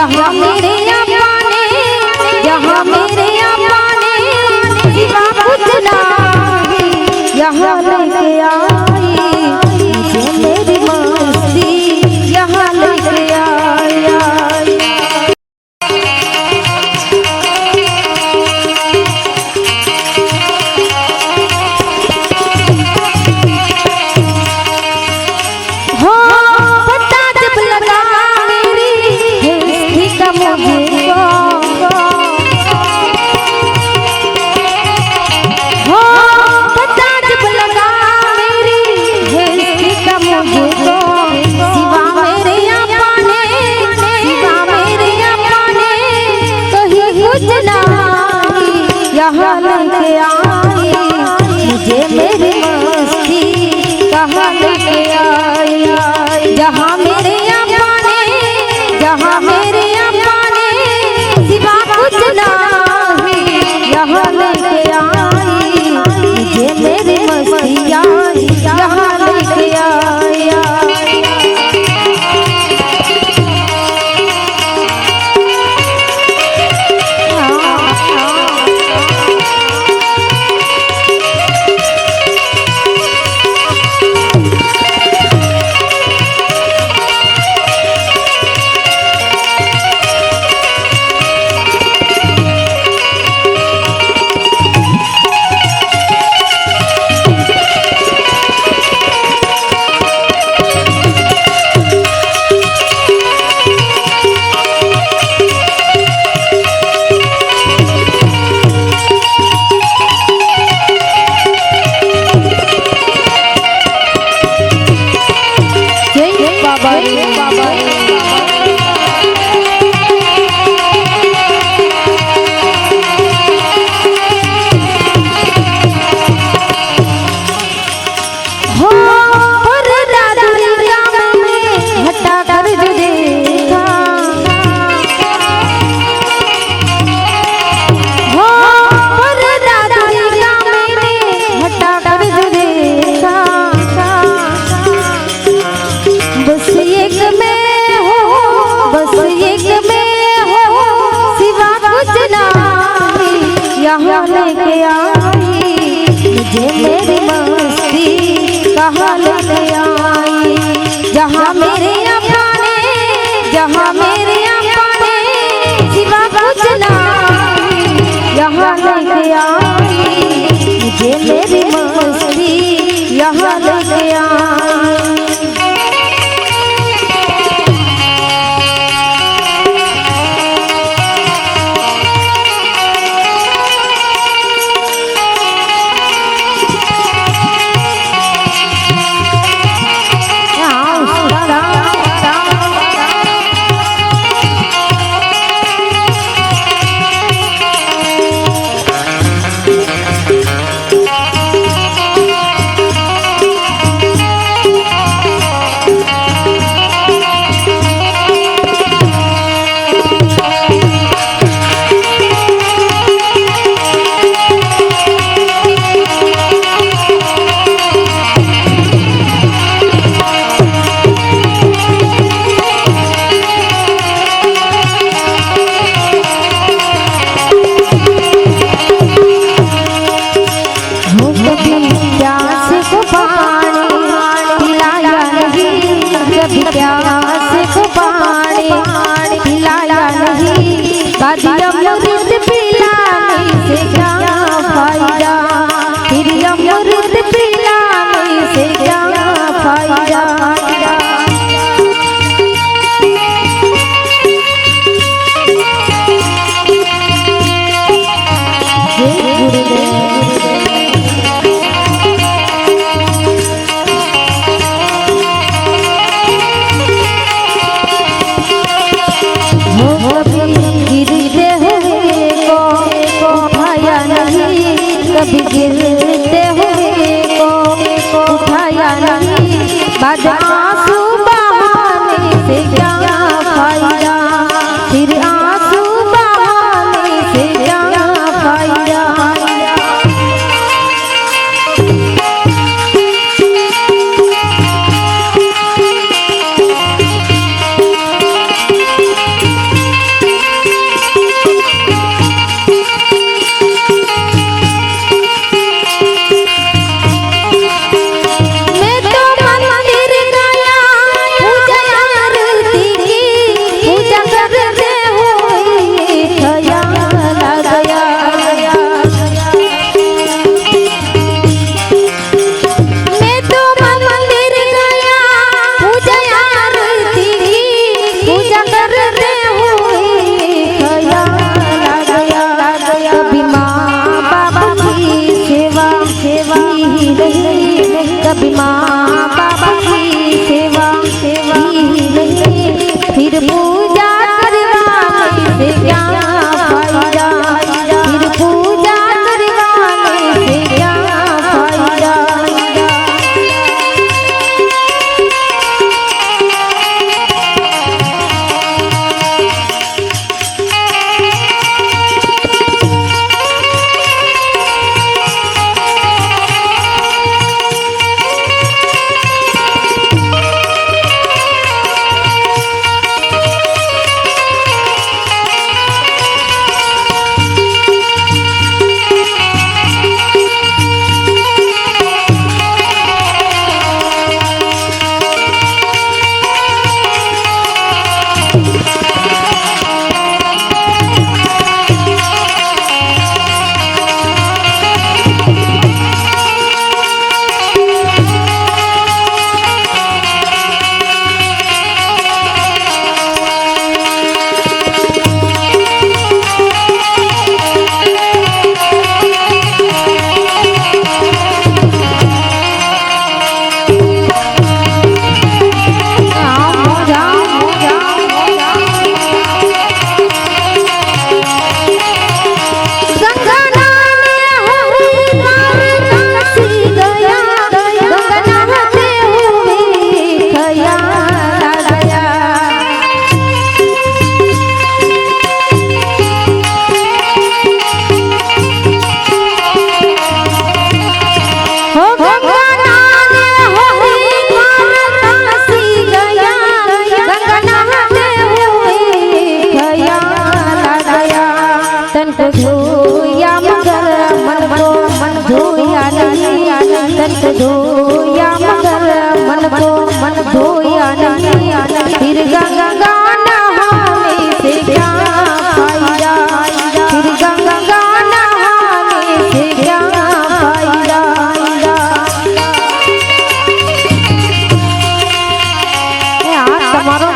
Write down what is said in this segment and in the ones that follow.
यहाँ मेरे अपने, यहाँ मेरे अपने सिवा कुछ नहीं, यहाँ लेके आई मुझे मेरी मस्ती, यहाँ लेके आई। यहाँ लेके आई मुझे मेरी मस्ती, कहाँ लेके आई। जहाँ मेरे अपने, जहाँ मेरे अपने सिवा कुछ नहीं, यहाँ लेके आई मुझे मेरी मस्ती, यहाँ लेके आई। यहाँ लेके आई मुझे मेरी मस्ती, कहाँ लेके आई। जहाँ मेरे अपने, जहाँ मेरे अपने सिवा कुछ नहीं, यहाँ लेके आई मुझे मेरी मस्ती, यहाँ लेके आई। प्यास को पानी पिलाया नहीं, बाजी अमृत पिलाने से क्या फायदा, फिर अमृत पिलाने से क्या फायदा। कभी गिरते हुए को उठाया नहीं, बाद आंसू बहाने से क्या फायदा, फिर आंसू बहाने से क्या फायदा। फिर पूजा करवाने से क्या फायदा, फिर पूजा करवाने से क्या फायदा। धोया मगर मन को मन धोया नहीं, फिर गंगा नहाने से क्या फायदा, फिर गंगा नहाने से क्या फायदा। आज तुम्हारो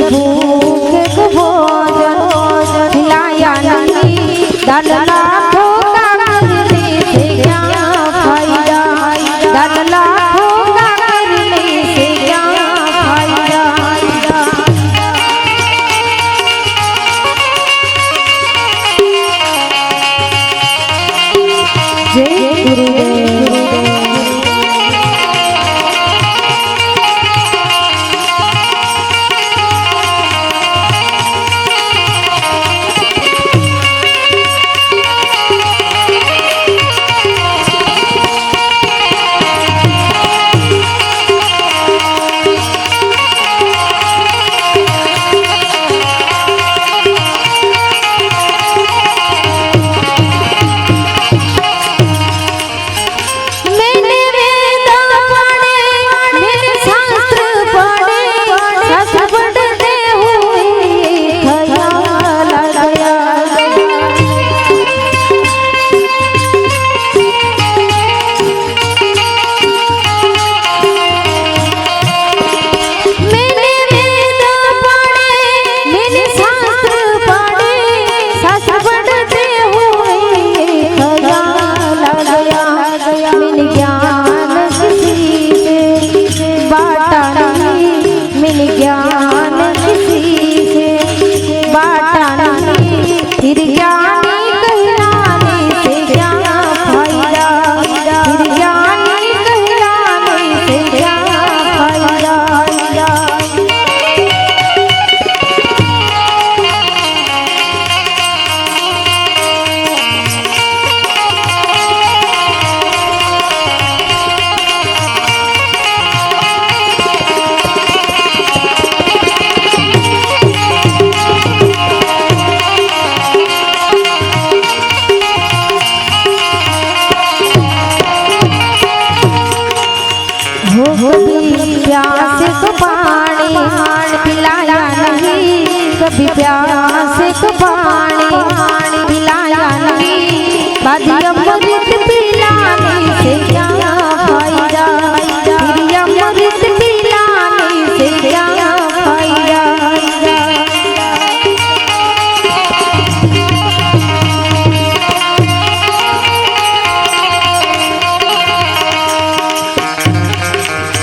भूखे को भोजन खिलाया नहीं, दान